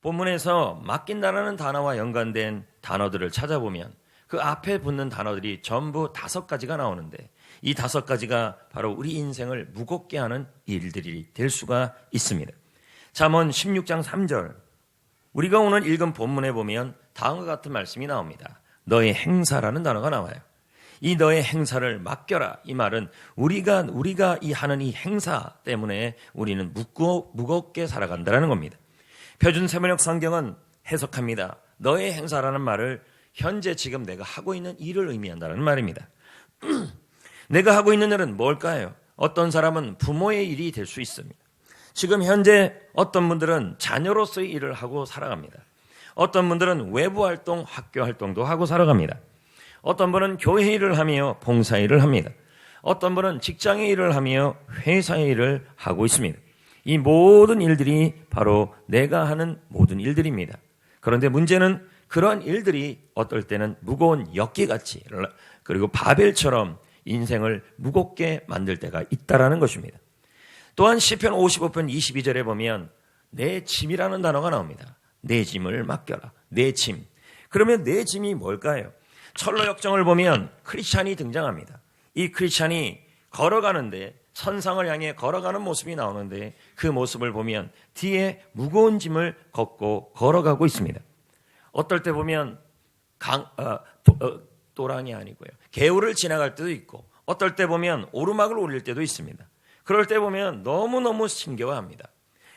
본문에서 맡긴다라는 단어와 연관된 단어들을 찾아보면 그 앞에 붙는 단어들이 전부 5가지가 나오는데 이 5가지가 바로 우리 인생을 무겁게 하는 일들이 될 수가 있습니다. 잠언 16장 3절, 우리가 오늘 읽은 본문에 보면 다음과 같은 말씀이 나옵니다. 너의 행사라는 단어가 나와요. 이 너의 행사를 맡겨라. 이 말은 우리가 이 하는 이 행사 때문에 우리는 무겁게 살아간다는 겁니다. 표준 세번역 성경은 해석합니다. 너의 행사라는 말을 현재 지금 내가 하고 있는 일을 의미한다는 말입니다. 내가 하고 있는 일은 뭘까요? 어떤 사람은 부모의 일이 될 수 있습니다. 지금 현재 어떤 분들은 자녀로서의 일을 하고 살아갑니다. 어떤 분들은 외부 활동, 학교 활동도 하고 살아갑니다. 어떤 분은 교회 일을 하며 봉사 일을 합니다. 어떤 분은 직장의 일을 하며 회사의 일을 하고 있습니다. 이 모든 일들이 바로 내가 하는 모든 일들입니다. 그런데 문제는 그러한 일들이 어떨 때는 무거운 역기같이 그리고 바벨처럼 인생을 무겁게 만들 때가 있다라는 것입니다. 또한 시편 55편 22절에 보면 내 짐이라는 단어가 나옵니다. 내 짐을 맡겨라. 내 짐. 그러면 내 짐이 뭘까요? 철로 역정을 보면 크리스찬이 등장합니다. 이 크리스찬이 걸어가는데 선상을 향해 걸어가는 모습이 나오는데 그 모습을 보면 뒤에 무거운 짐을 걷고 걸어가고 있습니다. 어떨 때 보면 또랑이 아니고요. 개울을 지나갈 때도 있고 어떨 때 보면 오르막을 올릴 때도 있습니다. 그럴 때 보면 너무너무 힘겨워합니다.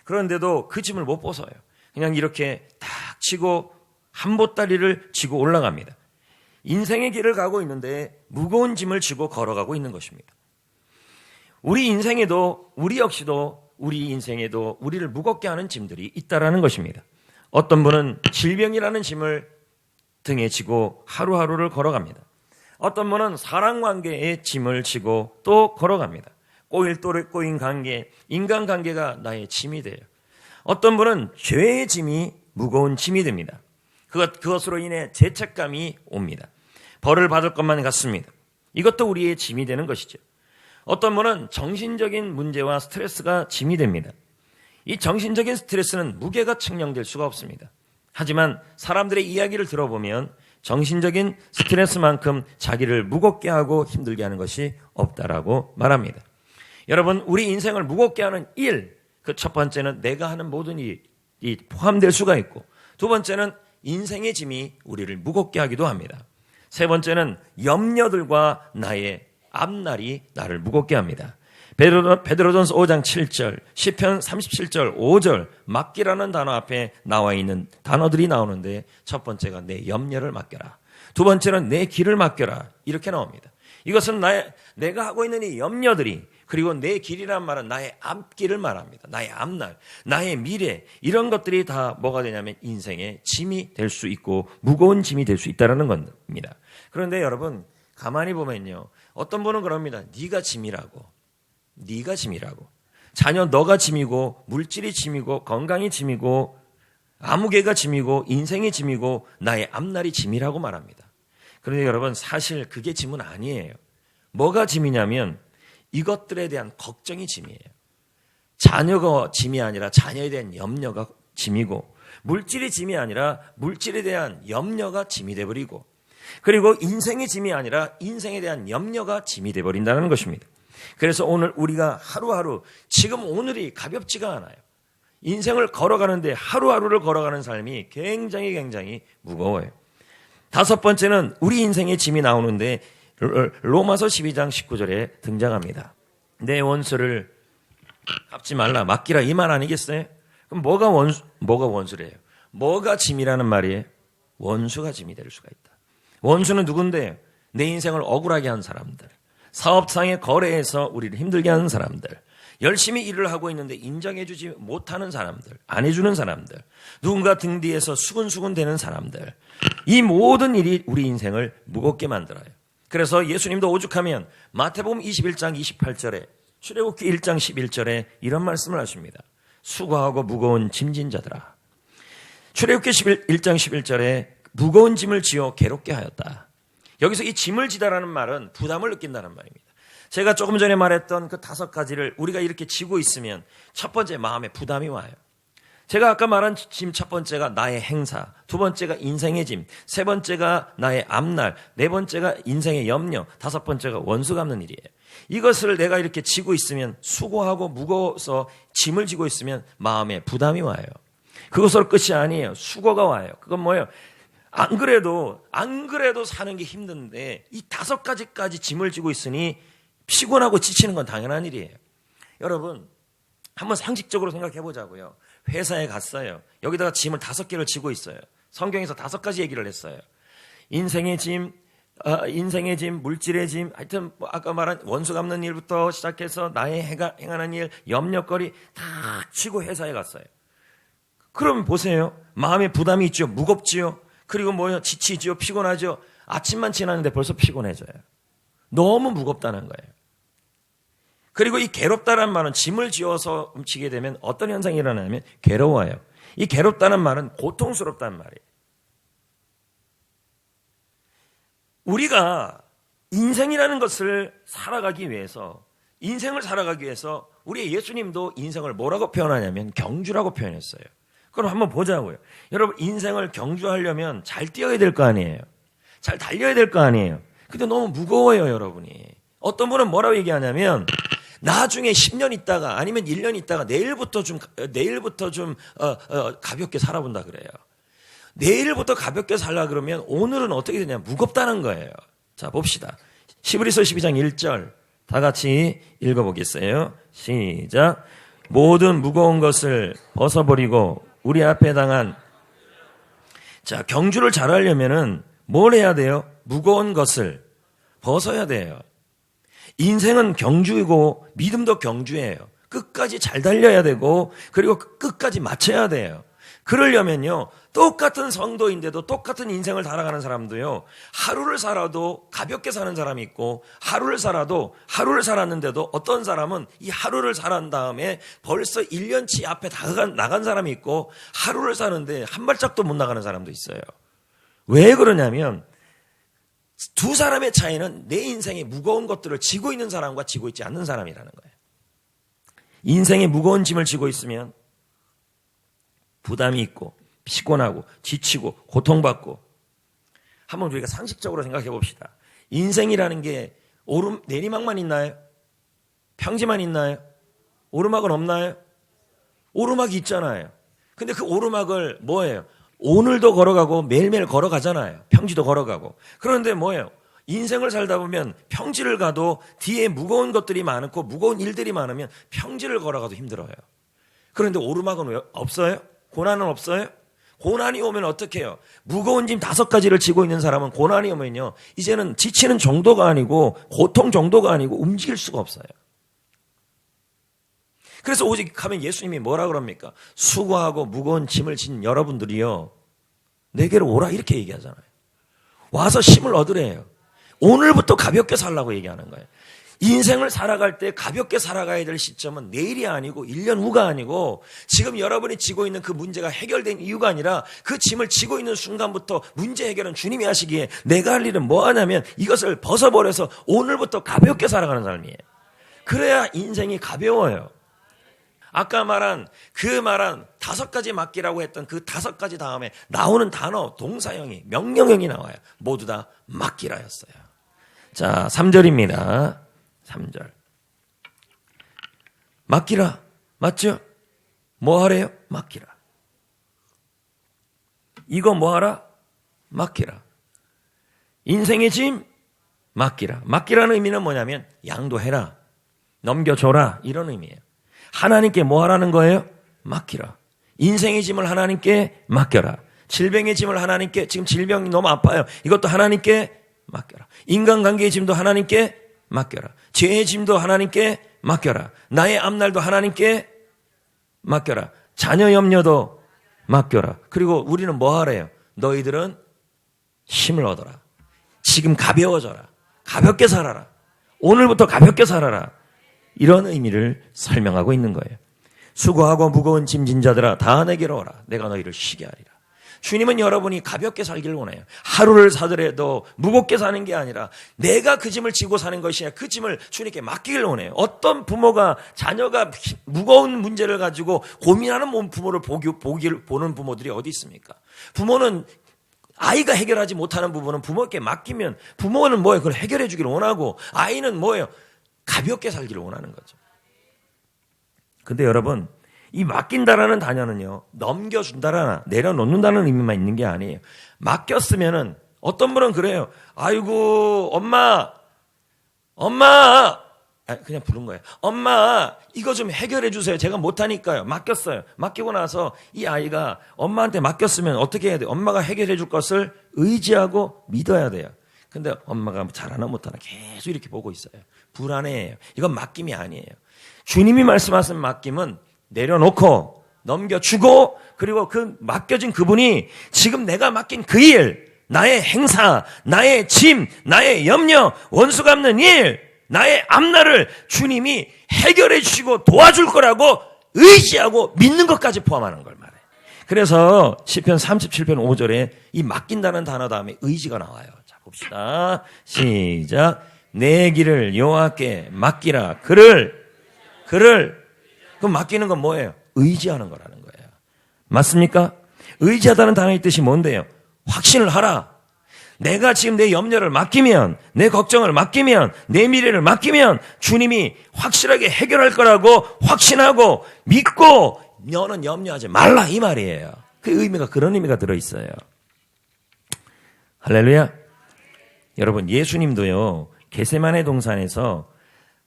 그런데도 그 짐을 못 벗어요. 그냥 이렇게 탁 치고 한 보따리를 지고 올라갑니다. 인생의 길을 가고 있는데 무거운 짐을 지고 걸어가고 있는 것입니다. 우리 인생에도 우리 역시도 우리 인생에도 우리를 무겁게 하는 짐들이 있다라는 것입니다. 어떤 분은 질병이라는 짐을 등에 지고 하루하루를 걸어갑니다. 어떤 분은 사랑관계의 짐을 지고 또 걸어갑니다. 꼬인 관계, 인간관계가 나의 짐이 돼요. 어떤 분은 죄의 짐이 무거운 짐이 됩니다. 그것으로 인해 죄책감이 옵니다. 벌을 받을 것만 같습니다. 이것도 우리의 짐이 되는 것이죠. 어떤 분은 정신적인 문제와 스트레스가 짐이 됩니다. 이 정신적인 스트레스는 무게가 측량될 수가 없습니다. 하지만 사람들의 이야기를 들어보면 정신적인 스트레스만큼 자기를 무겁게 하고 힘들게 하는 것이 없다라고 말합니다. 여러분, 우리 인생을 무겁게 하는 일, 그 첫 번째는 내가 하는 모든 일이 포함될 수가 있고, 두 번째는 인생의 짐이 우리를 무겁게 하기도 합니다. 세 번째는 염려들과 나의 앞날이 나를 무겁게 합니다. 베드로전서 5장 7절, 시편 37절 5절 맡기라는 단어 앞에 나와 있는 단어들이 나오는데 첫 번째가 내 염려를 맡겨라. 두 번째는 내 길을 맡겨라. 이렇게 나옵니다. 이것은 내가 하고 있는 이 염려들이 그리고 내 길이란 말은 나의 앞길을 말합니다. 나의 앞날, 나의 미래 이런 것들이 다 뭐가 되냐면 인생의 짐이 될 수 있고 무거운 짐이 될 수 있다는 겁니다. 그런데 여러분 가만히 보면요. 어떤 분은 그럽니다. 네가 짐이라고. 자녀 너가 짐이고 물질이 짐이고 건강이 짐이고 아무개가 짐이고 인생이 짐이고 나의 앞날이 짐이라고 말합니다. 그런데 여러분 사실 그게 짐은 아니에요. 뭐가 짐이냐면 이것들에 대한 걱정이 짐이에요. 자녀가 짐이 아니라 자녀에 대한 염려가 짐이고 물질이 짐이 아니라 물질에 대한 염려가 짐이 돼버리고 그리고 인생의 짐이 아니라 인생에 대한 염려가 짐이 돼버린다는 것입니다. 그래서 오늘 우리가 하루하루 지금 오늘이 가볍지가 않아요. 인생을 걸어가는데 하루하루를 걸어가는 삶이 굉장히 무거워요. 다섯 번째는 우리 인생의 짐이 나오는데 로마서 12장 19절에 등장합니다. 내 원수를 갚지 말라 맡기라 이 말 아니겠어요? 그럼 뭐가 원수래요? 뭐가 짐이라는 말이에요? 원수가 짐이 될 수가 있다. 원수는 누군데요? 내 인생을 억울하게 한 사람들, 사업상의 거래에서 우리를 힘들게 하는 사람들, 열심히 일을 하고 있는데 인정해주지 못하는 사람들, 안 해주는 사람들, 누군가 등 뒤에서 수근수근 되는 사람들, 이 모든 일이 우리 인생을 무겁게 만들어요. 그래서 예수님도 오죽하면 마태복음 21장 28절에 출애굽기 1장 11절에 이런 말씀을 하십니다. 수고하고 무거운 짐진 자들아. 출애굽기 1장 11절에 무거운 짐을 지어 괴롭게 하였다. 여기서 이 짐을 지다라는 말은 부담을 느낀다는 말입니다. 제가 조금 전에 말했던 그 5가지를 우리가 이렇게 지고 있으면 첫 번째 마음에 부담이 와요. 제가 아까 말한 짐 첫 번째가 나의 행사, 두 번째가 인생의 짐, 세 번째가 나의 앞날, 네 번째가 인생의 염려, 다섯 번째가 원수 갚는 일이에요. 이것을 내가 이렇게 지고 있으면, 수고하고 무거워서 짐을 지고 있으면 마음에 부담이 와요. 그것으로 끝이 아니에요. 수고가 와요. 그건 뭐예요? 안 그래도 사는 게 힘든데 이 다섯 가지까지 짐을 지고 있으니 피곤하고 지치는 건 당연한 일이에요. 여러분, 한번 상식적으로 생각해 보자고요. 회사에 갔어요. 여기다가 짐을 5개를 지고 있어요. 성경에서 5가지 얘기를 했어요. 인생의 짐, 물질의 짐, 하여튼 아까 말한 원수 갚는 일부터 시작해서 나의 행하는 일, 염려거리 다 치고 회사에 갔어요. 그럼 보세요. 마음에 부담이 있죠. 무겁지요. 그리고 뭐요? 지치지요. 피곤하죠. 아침만 지났는데 벌써 피곤해져요. 너무 무겁다는 거예요. 그리고 이 괴롭다는 말은 짐을 지어서 움직이게 되면 어떤 현상이 일어나냐면 괴로워요. 이 괴롭다는 말은 고통스럽다는 말이에요. 우리가 인생이라는 것을 살아가기 위해서, 인생을 살아가기 위해서 우리 예수님도 인생을 뭐라고 표현하냐면 경주라고 표현했어요. 그럼 한번 보자고요. 여러분, 인생을 경주하려면 잘 뛰어야 될 거 아니에요. 잘 달려야 될 거 아니에요. 근데 너무 무거워요, 여러분이. 어떤 분은 뭐라고 얘기하냐면 나중에 10년 있다가 아니면 1년 있다가 내일부터 좀 가볍게 살아본다 그래요. 내일부터 가볍게 살라 그러면 오늘은 어떻게 되냐? 무겁다는 거예요. 자, 봅시다. 히브리서 12장 1절 다 같이 읽어보겠어요. 시작. 모든 무거운 것을 벗어버리고 우리 앞에 당한, 자, 경주를 잘하려면은 뭘 해야 돼요? 무거운 것을 벗어야 돼요. 인생은 경주이고 믿음도 경주예요. 끝까지 잘 달려야 되고 그리고 끝까지 마쳐야 돼요. 그러려면요, 똑같은 성도인데도 똑같은 인생을 살아가는 사람도요, 하루를 살아도 가볍게 사는 사람이 있고 하루를 살았는데도 어떤 사람은 이 하루를 살은 다음에 벌써 1년치 앞에 나간 사람이 있고 하루를 사는데 한 발짝도 못 나가는 사람도 있어요. 왜 그러냐면 두 사람의 차이는 내 인생에 무거운 것들을 지고 있는 사람과 지고 있지 않는 사람이라는 거예요. 인생에 무거운 짐을 지고 있으면 부담이 있고 피곤하고 지치고 고통받고. 한번 우리가 상식적으로 생각해 봅시다. 인생이라는 게 내리막만 있나요? 평지만 있나요? 오르막은 없나요? 오르막이 있잖아요. 근데 그 오르막을 뭐예요? 오늘도 걸어가고 매일매일 걸어가잖아요. 평지도 걸어가고. 그런데 뭐예요? 인생을 살다 보면 평지를 가도 뒤에 무거운 것들이 많고 무거운 일들이 많으면 평지를 걸어가도 힘들어요. 그런데 오르막은 왜 없어요? 고난은 없어요? 고난이 오면 어떻게 해요? 무거운 짐 5가지를 지고 있는 사람은 고난이 오면요, 이제는 지치는 정도가 아니고 고통 정도가 아니고 움직일 수가 없어요. 그래서 오직 하면 예수님이 뭐라 그럽니까? 수고하고 무거운 짐을 진 여러분들이요, 내게로 오라 이렇게 얘기하잖아요. 와서 힘을 얻으래요. 오늘부터 가볍게 살라고 얘기하는 거예요. 인생을 살아갈 때 가볍게 살아가야 될 시점은 내일이 아니고 1년 후가 아니고 지금 여러분이 지고 있는 그 문제가 해결된 이유가 아니라 그 짐을 지고 있는 순간부터 문제 해결은 주님이 하시기에 내가 할 일은 뭐 하냐면 이것을 벗어버려서 오늘부터 가볍게 살아가는 삶이에요. 그래야 인생이 가벼워요. 아까 말한 5가지 맡기라고 했던 그 5가지 다음에 나오는 단어, 동사형이, 명령형이 나와요. 모두 다 맡기라였어요. 자, 3절입니다. 3절. 맡기라. 맞죠? 뭐 하래요? 맡기라. 이거 뭐 하라? 맡기라. 인생의 짐? 맡기라. 맡기라는 의미는 뭐냐면 양도해라. 넘겨줘라. 이런 의미예요. 하나님께 뭐 하라는 거예요? 맡기라. 인생의 짐을 하나님께 맡겨라. 질병의 짐을 하나님께, 지금 질병이 너무 아파요. 이것도 하나님께 맡겨라. 인간관계의 짐도 하나님께 맡겨라. 죄의 짐도 하나님께 맡겨라. 나의 앞날도 하나님께 맡겨라. 자녀 염려도 맡겨라. 그리고 우리는 뭐 하래요? 너희들은 힘을 얻어라. 지금 가벼워져라. 가볍게 살아라. 오늘부터 가볍게 살아라. 이런 의미를 설명하고 있는 거예요. 수고하고 무거운 짐진 자들아 다 내게로 오라. 내가 너희를 쉬게 하리라. 주님은 여러분이 가볍게 살기를 원해요. 하루를 사더라도 무겁게 사는 게 아니라 내가 그 짐을 지고 사는 것이 아니라 그 짐을 주님께 맡기길 원해요. 어떤 부모가 자녀가 무거운 문제를 가지고 고민하는 부모를 보는 부모들이 어디 있습니까? 부모는 아이가 해결하지 못하는 부분은 부모에게 맡기면 부모는 뭐예요? 그걸 해결해 주기를 원하고 아이는 뭐예요? 가볍게 살기를 원하는 거죠. 근데 여러분, 이 맡긴다라는 단어는요, 넘겨준다라나 내려놓는다는 의미만 있는 게 아니에요. 맡겼으면은 어떤 분은 그래요. 아이고, 엄마, 그냥 부른 거예요. 엄마, 이거 좀 해결해 주세요. 제가 못하니까요. 맡겼어요. 맡기고 나서 이 아이가 엄마한테 맡겼으면 어떻게 해야 돼요? 엄마가 해결해 줄 것을 의지하고 믿어야 돼요. 근데 엄마가 잘하나 못하나 계속 이렇게 보고 있어요. 불안해해요. 이건 맡김이 아니에요. 주님이 말씀하신 맡김은 내려놓고 넘겨주고 그리고 그 맡겨진 그분이 지금 내가 맡긴 그 일, 나의 행사, 나의 짐, 나의 염려, 원수 갚는 일, 나의 앞날을 주님이 해결해 주시고 도와줄 거라고 의지하고 믿는 것까지 포함하는 걸 말해요. 그래서 시편 37편 5절에 이 맡긴다는 단어 다음에 의지가 나와요. 자, 봅시다. 시작. 내 길을 여호와께 맡기라. 그를 그럼 맡기는 건 뭐예요? 의지하는 거라는 거예요. 맞습니까? 의지하다는 단어의 뜻이 뭔데요? 확신을 하라. 내가 지금 내 염려를 맡기면, 내 걱정을 맡기면, 내 미래를 맡기면 주님이 확실하게 해결할 거라고 확신하고 믿고 너는 염려하지 말라 이 말이에요. 그 의미가 그런 의미가 들어있어요. 할렐루야. 여러분, 예수님도요, 겟세마네 동산에서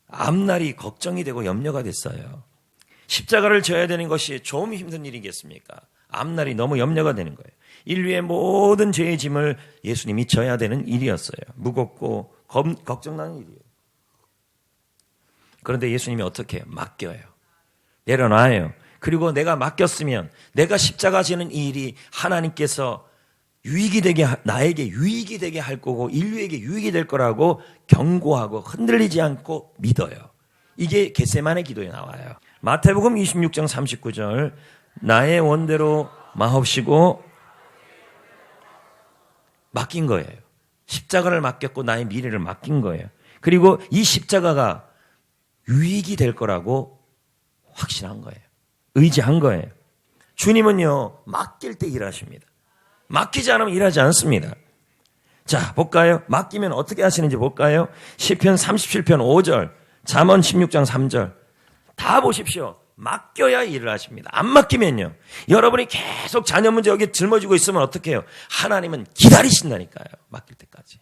앞날이 걱정이 되고 염려가 됐어요. 십자가를 져야 되는 것이 좀 힘든 일이겠습니까? 앞날이 너무 염려가 되는 거예요. 인류의 모든 죄의 짐을 예수님이 져야 되는 일이었어요. 무겁고 걱정나는 일이에요. 그런데 예수님이 어떻게 해요? 맡겨요. 내려놔요. 그리고 내가 맡겼으면 내가 십자가 지는 이 일이 하나님께서 나에게 유익이 되게 할 거고 인류에게 유익이 될 거라고 경고하고 흔들리지 않고 믿어요. 이게 겟세마네 기도에 나와요. 마태복음 26장 39절 나의 원대로 마옵시고 맡긴 거예요. 십자가를 맡겼고 나의 미래를 맡긴 거예요. 그리고 이 십자가가 유익이 될 거라고 확신한 거예요. 의지한 거예요. 주님은요, 맡길 때 일하십니다. 맡기지 않으면 일하지 않습니다. 자, 볼까요? 맡기면 어떻게 하시는지 볼까요? 시편 37편 5절, 잠언 16장 3절. 다 보십시오. 맡겨야 일을 하십니다. 안 맡기면요. 여러분이 계속 자녀 문제 여기 짊어지고 있으면 어떻게 해요? 하나님은 기다리신다니까요. 맡길 때까지.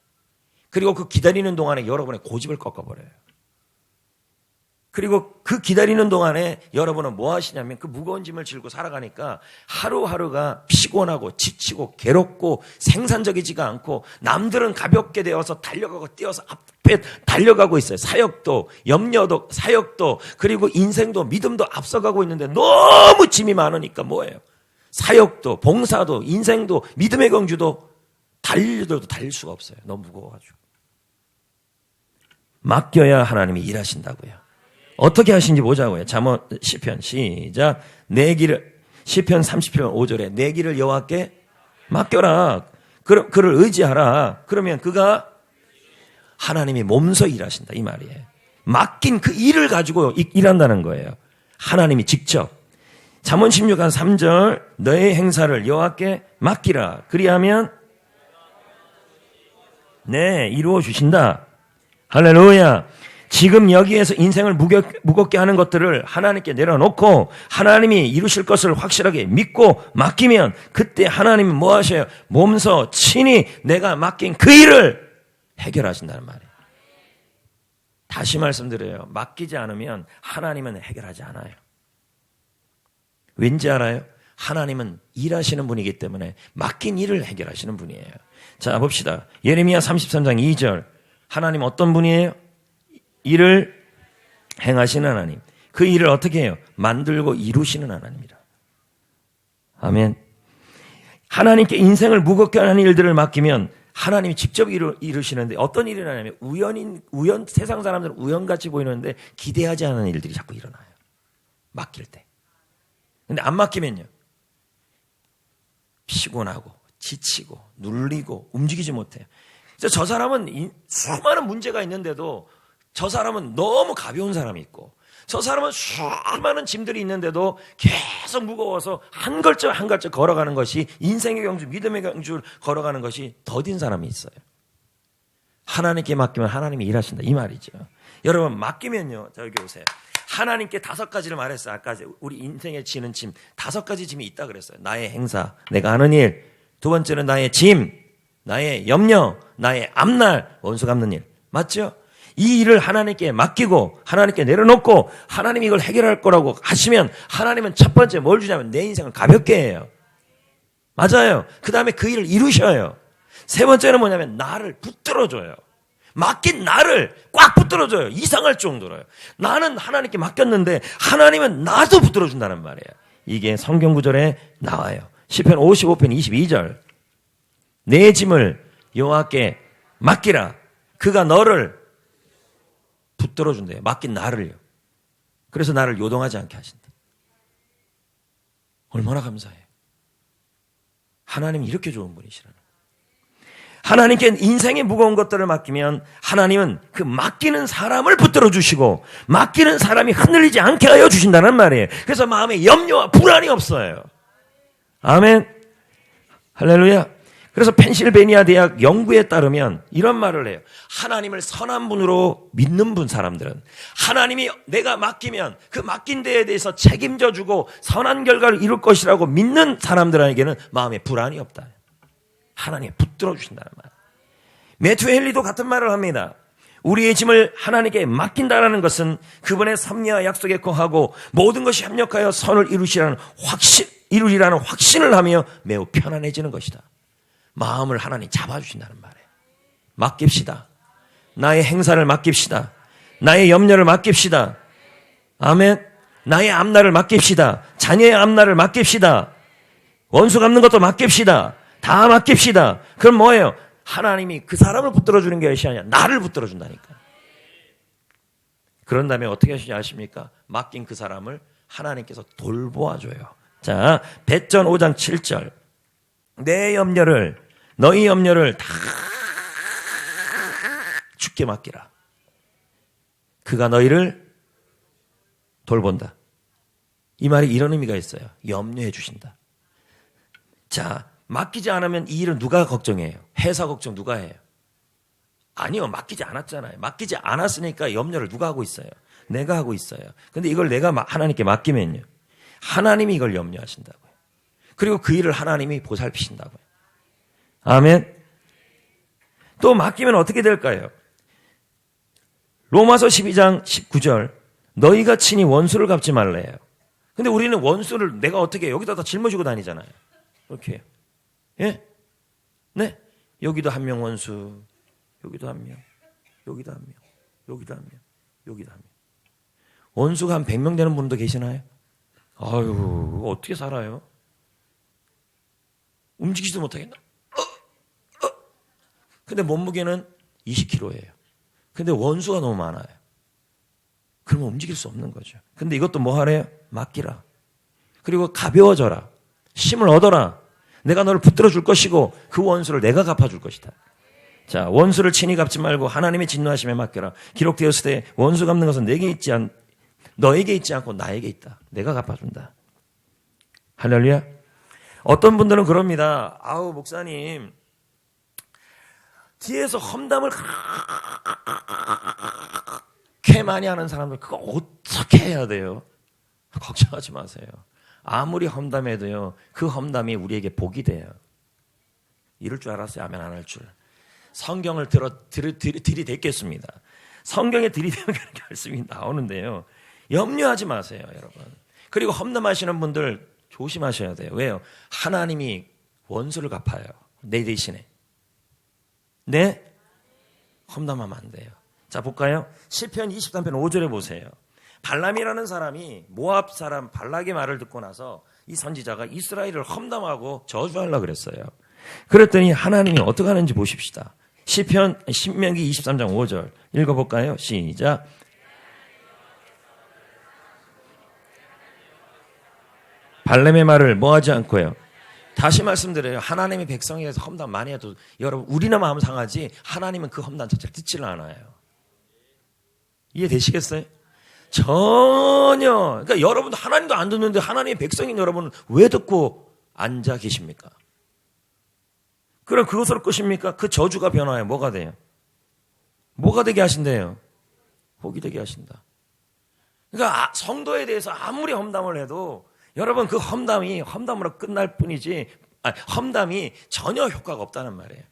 그리고 그 기다리는 동안에 여러분의 고집을 꺾어버려요. 그리고 그 기다리는 동안에 여러분은 뭐 하시냐면 그 무거운 짐을 지고 살아가니까 하루하루가 피곤하고 지치고 괴롭고 생산적이지가 않고 남들은 가볍게 되어서 달려가고 뛰어서 앞에 달려가고 있어요. 사역도 염려도 사역도 그리고 인생도 믿음도 앞서가고 있는데 너무 짐이 많으니까 뭐예요? 사역도 봉사도 인생도 믿음의 경주도 달려도 달릴 수가 없어요. 너무 무거워가지고. 맡겨야 하나님이 일하신다고요. 어떻게 하신지 보자고요. 잠언 시편 시작. 내 길을 시편 30편 5절에 내 길을 여호와께 맡겨라. 그를 의지하라. 그러면 그가 하나님이 몸소 일하신다 이 말이에요. 맡긴 그 일을 가지고 일한다는 거예요. 하나님이 직접. 잠언 16장 3절 너의 행사를 여호와께 맡기라. 그리하면 네 이루어 주신다. 할렐루야. 지금 여기에서 인생을 무겁게 하는 것들을 하나님께 내려놓고 하나님이 이루실 것을 확실하게 믿고 맡기면 그때 하나님은 뭐 하셔요? 몸소 친히 내가 맡긴 그 일을 해결하신다는 말이에요. 다시 말씀드려요. 맡기지 않으면 하나님은 해결하지 않아요. 왠지 알아요? 하나님은 일하시는 분이기 때문에 맡긴 일을 해결하시는 분이에요. 자, 봅시다. 예레미야 33장 2절. 하나님 어떤 분이에요? 일을 행하시는 하나님. 그 일을 어떻게 해요? 만들고 이루시는 하나님이라. 아멘. 하나님께 인생을 무겁게 하는 일들을 맡기면 하나님이 직접 이루시는데 어떤 일이 일어나냐면 세상 사람들은 우연같이 보이는데 기대하지 않은 일들이 자꾸 일어나요. 맡길 때. 근데 안 맡기면요. 피곤하고 지치고 눌리고 움직이지 못해요. 저 사람은 수많은 문제가 있는데도 저 사람은 너무 가벼운 사람이 있고 저 사람은 수많은 짐들이 있는데도 계속 무거워서 한 걸음 한 걸음 걸어가는 것이 인생의 경주, 믿음의 경주를 걸어가는 것이 더딘 사람이 있어요. 하나님께 맡기면 하나님이 일하신다 이 말이죠. 여러분 맡기면요. 자 여기 오세요. 하나님께 5가지를 말했어요. 아까 우리 인생에 지는 짐 5가지 짐이 있다 그랬어요. 나의 행사, 내가 하는 일. 두 번째는 나의 짐, 나의 염려, 나의 앞날, 원수 갚는 일. 맞죠? 이 일을 하나님께 맡기고 하나님께 내려놓고 하나님이 이걸 해결할 거라고 하시면 하나님은 첫 번째 뭘 주냐면 내 인생을 가볍게 해요. 맞아요. 그 다음에 그 일을 이루셔요. 세 번째는 뭐냐면 나를 붙들어줘요. 맡긴 나를 꽉 붙들어줘요. 이상할 정도로요. 나는 하나님께 맡겼는데 하나님은 나도 붙들어준다는 말이에요. 이게 성경 구절에 나와요. 시편 55편 22절. 내 짐을 여호와께 맡기라. 그가 너를 붙들어준대요. 맡긴 나를요. 그래서 나를 요동하지 않게 하신다. 얼마나 감사해요. 하나님이 이렇게 좋은 분이시라는. 하나님께 인생의 무거운 것들을 맡기면 하나님은 그 맡기는 사람을 붙들어 주시고 맡기는 사람이 흔들리지 않게 하여 주신다는 말이에요. 그래서 마음에 염려와 불안이 없어요. 아멘. 할렐루야. 그래서 펜실베니아 대학 연구에 따르면 이런 말을 해요. 하나님을 선한 분으로 믿는 분 사람들은 하나님이 내가 맡기면 그 맡긴 데에 대해서 책임져 주고 선한 결과를 이룰 것이라고 믿는 사람들에게는 마음에 불안이 없다. 하나님이 붙들어 주신다는 말. 매튜 헨리도 같은 말을 합니다. 우리의 짐을 하나님께 맡긴다라는 것은 그분의 섭리와 약속에 거하고 모든 것이 협력하여 선을 이루리라는 확신을 하며 매우 편안해지는 것이다. 마음을 하나님 잡아주신다는 말이에요. 맡깁시다. 나의 행사를 맡깁시다. 나의 염려를 맡깁시다. 아멘. 나의 앞날을 맡깁시다. 자녀의 앞날을 맡깁시다. 원수 갚는 것도 맡깁시다. 다 맡깁시다. 그럼 뭐예요? 하나님이 그 사람을 붙들어주는 게 아니라 나를 붙들어준다니까. 그런 다음에 어떻게 하시지 아십니까? 맡긴 그 사람을 하나님께서 돌보아줘요. 자, 벳전 5장 7절. 내 염려를, 너희 염려를 다 주께 맡기라. 그가 너희를 돌본다. 이 말이 이런 의미가 있어요. 염려해 주신다. 자, 맡기지 않으면 이 일은 누가 걱정해요? 회사 걱정 누가 해요? 아니요, 맡기지 않았잖아요. 맡기지 않았으니까 염려를 누가 하고 있어요? 내가 하고 있어요. 근데 이걸 내가 하나님께 맡기면요. 하나님이 이걸 염려하신다고요. 그리고 그 일을 하나님이 보살피신다고요. 아멘. 또 맡기면 어떻게 될까요? 로마서 12장 19절. 너희가 친히 원수를 갚지 말래요. 근데 우리는 원수를 내가 어떻게 해요? 여기다 다 짊어지고 다니잖아요. 이렇게 해요. 예? 네. 여기도 한 명 원수, 여기도 한 명, 여기도 한 명, 여기도 한 명, 여기도 한 명. 원수가 한 100명 되는 분도 계시나요? 아유, 어떻게 살아요? 움직이지도 못하겠나? 근데 몸무게는 20kg예요. 근데 원수가 너무 많아요. 그러면 움직일 수 없는 거죠. 근데 이것도 뭐 하래요? 맡기라. 그리고 가벼워져라. 힘을 얻어라. 내가 너를 붙들어 줄 것이고 그 원수를 내가 갚아줄 것이다. 자, 원수를 친히 갚지 말고 하나님의 진노하심에 맡겨라. 기록되었을 때 원수 갚는 것은 너에게 있지 않고 나에게 있다. 내가 갚아준다. 할렐루야. 어떤 분들은 그럽니다. 아우 목사님 뒤에서 험담을 그렇게 많이 하는 사람들 그거 어떻게 해야 돼요? 걱정하지 마세요. 아무리 험담해도요, 그 험담이 우리에게 복이 돼요. 이럴 줄 알았어요? 아멘 안 할 줄. 성경을 들이댔겠습니다. 성경에 들이대면 그렇게 말씀이 나오는데요. 염려하지 마세요, 여러분. 그리고 험담하시는 분들 조심하셔야 돼요. 왜요? 하나님이 원수를 갚아요. 내 대신에. 네? 험담하면 안 돼요. 자, 볼까요? 시편 23편 5절에 보세요. 발람이라는 사람이 모압 사람 발락의 말을 듣고 나서 이 선지자가 이스라엘을 험담하고 저주하려고 그랬어요. 그랬더니 하나님이 어떻게 하는지 보십시다. 신명기 23장 5절 읽어볼까요? 시작. 발람의 말을 뭐하지 않고요. 다시 말씀드려요. 하나님의 백성에 대해서 험담 많이 해도 여러분 우리나 마음 상하지 하나님은 그 험담 자체를 듣지를 않아요. 이해되시겠어요? 전혀. 그러니까 여러분도 하나님도 안 듣는데 하나님의 백성인 여러분은 왜 듣고 앉아 계십니까? 그럼 그것으로 끝입니까? 그 저주가 변화해 뭐가 돼요? 뭐가 되게 하신대요? 복이 되게 하신다. 그러니까 성도에 대해서 아무리 험담을 해도 여러분 그 험담이 험담으로 끝날 뿐이지 험담이 전혀 효과가 없다는 말이에요.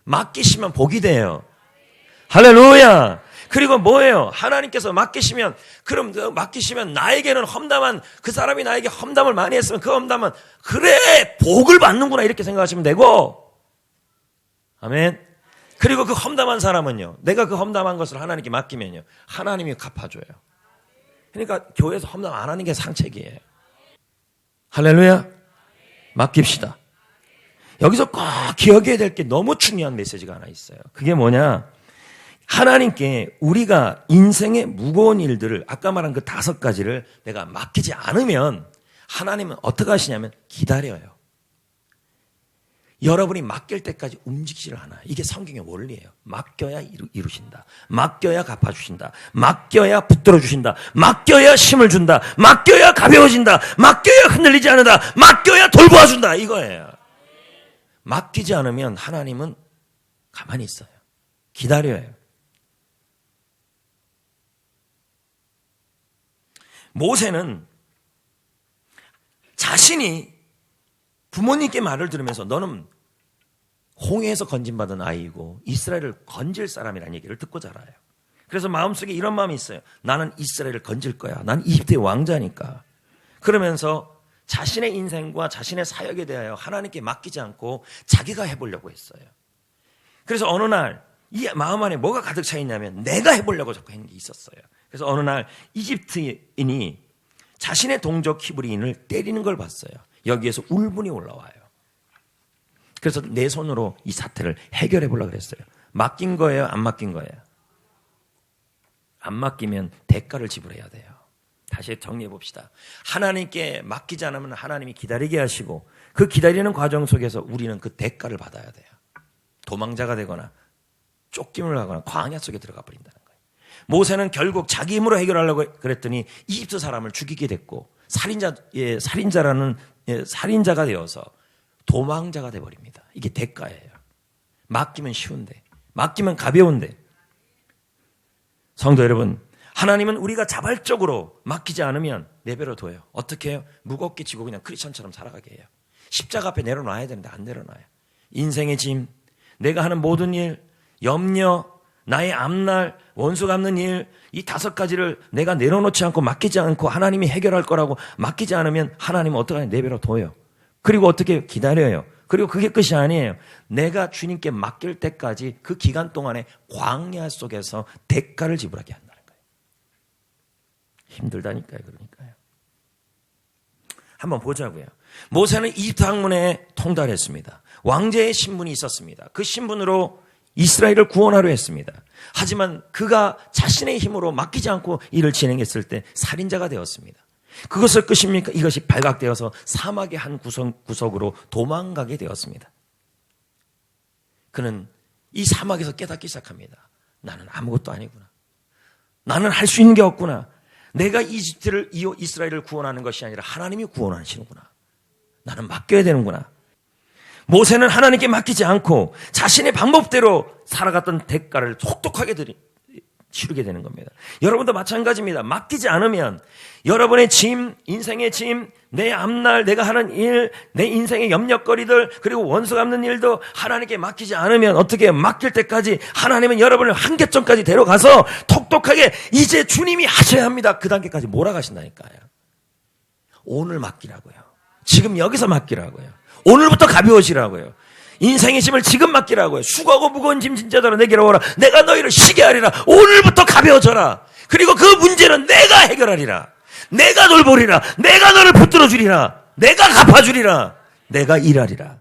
맡기시면 복이 돼요. 할렐루야. 그리고 뭐예요? 하나님께서 맡기시면 그럼 맡기시면 나에게는 험담한 그 사람이 나에게 험담을 많이 했으면 그 험담은 그래 복을 받는구나 이렇게 생각하시면 되고 아멘. 그리고 그 험담한 사람은요. 내가 그 험담한 것을 하나님께 맡기면요. 하나님이 갚아줘요. 그러니까 교회에서 험담 안 하는 게 상책이에요. 할렐루야. 맡깁시다. 여기서 꼭 기억해야 될 게 너무 중요한 메시지가 하나 있어요. 그게 뭐냐? 하나님께 우리가 인생의 무거운 일들을 아까 말한 그 5가지를 내가 맡기지 않으면 하나님은 어떻게 하시냐면 기다려요. 여러분이 맡길 때까지 움직이지를 않아요. 이게 성경의 원리예요. 맡겨야 이루신다. 맡겨야 갚아주신다. 맡겨야 붙들어주신다. 맡겨야 힘을 준다. 맡겨야 가벼워진다. 맡겨야 흔들리지 않는다. 맡겨야 돌보아준다. 이거예요. 맡기지 않으면 하나님은 가만히 있어요. 기다려요. 모세는 자신이 부모님께 말을 들으면서 너는 홍해에서 건진받은 아이이고 이스라엘을 건질 사람이라는 얘기를 듣고 자라요. 그래서 마음속에 이런 마음이 있어요. 나는 이스라엘을 건질 거야. 난 이집트의 왕자니까. 그러면서 자신의 인생과 자신의 사역에 대하여 하나님께 맡기지 않고 자기가 해보려고 했어요. 그래서 어느 날 이 마음 안에 뭐가 가득 차 있냐면 내가 해보려고 자꾸 하는 게 있었어요. 그래서 어느 날 이집트인이 자신의 동족 히브리인을 때리는 걸 봤어요. 여기에서 울분이 올라와요. 그래서 내 손으로 이 사태를 해결해 보려고 그랬어요. 맡긴 거예요? 안 맡긴 거예요? 안 맡기면 대가를 지불해야 돼요. 다시 정리해 봅시다. 하나님께 맡기지 않으면 하나님이 기다리게 하시고 그 기다리는 과정 속에서 우리는 그 대가를 받아야 돼요. 도망자가 되거나 쫓김을 하거나 광야 속에 들어가 버린다는 거예요. 모세는 결국 자기 힘으로 해결하려고 그랬더니 이집트 사람을 죽이게 됐고 살인자가 되어서 도망자가 돼버립니다. 이게 대가예요. 맡기면 쉬운데, 맡기면 가벼운데. 성도 여러분, 하나님은 우리가 자발적으로 맡기지 않으면 내버려둬요. 어떻게 해요? 무겁게 지고 그냥 크리스천처럼 살아가게 해요. 십자가 앞에 내려놔야 되는데 안 내려놔요. 인생의 짐, 내가 하는 모든 일, 염려, 나의 앞날, 원수 갚는 일, 이 5가지를 내가 내려놓지 않고 맡기지 않고 하나님이 해결할 거라고 맡기지 않으면 하나님은 어떻게 하냐? 내버려둬요. 그리고 어떻게 기다려요. 그리고 그게 끝이 아니에요. 내가 주님께 맡길 때까지 그 기간 동안에 광야 속에서 대가를 지불하게 한다는 거예요. 힘들다니까요. 그러니까요. 한번 보자고요. 모세는 이집트 항문에 통달했습니다. 왕제의 신분이 있었습니다. 그 신분으로 이스라엘을 구원하려 했습니다. 하지만 그가 자신의 힘으로 맡기지 않고 일을 진행했을 때 살인자가 되었습니다. 그것을 끝입니까? 이것이 발각되어서 사막의 한 구석으로 도망가게 되었습니다. 그는 이 사막에서 깨닫기 시작합니다. 나는 아무것도 아니구나. 나는 할 수 있는 게 없구나. 내가 이스라엘을 구원하는 것이 아니라 하나님이 구원하시는구나. 나는 맡겨야 되는구나. 모세는 하나님께 맡기지 않고 자신의 방법대로 살아갔던 대가를 혹독하게 치르게 되는 겁니다. 여러분도 마찬가지입니다. 맡기지 않으면 여러분의 짐, 인생의 짐, 내 앞날, 내가 하는 일, 내 인생의 염려거리들, 그리고 원수 갚는 일도 하나님께 맡기지 않으면 어떻게 맡길 때까지 하나님은 여러분을 한계점까지 데려가서 톡톡하게 이제 주님이 하셔야 합니다. 그 단계까지 몰아가신다니까요. 오늘 맡기라고요. 지금 여기서 맡기라고요. 오늘부터 가벼워지라고요. 인생의 짐을 지금 맡기라고요. 수고하고 무거운 짐 진짜더라 내게로 오라. 내가 너희를 쉬게 하리라. 오늘부터 가벼워져라. 그리고 그 문제는 내가 해결하리라. 내가 돌보리라. 내가 너를 붙들어 주리라. 내가 갚아주리라. 내가 일하리라.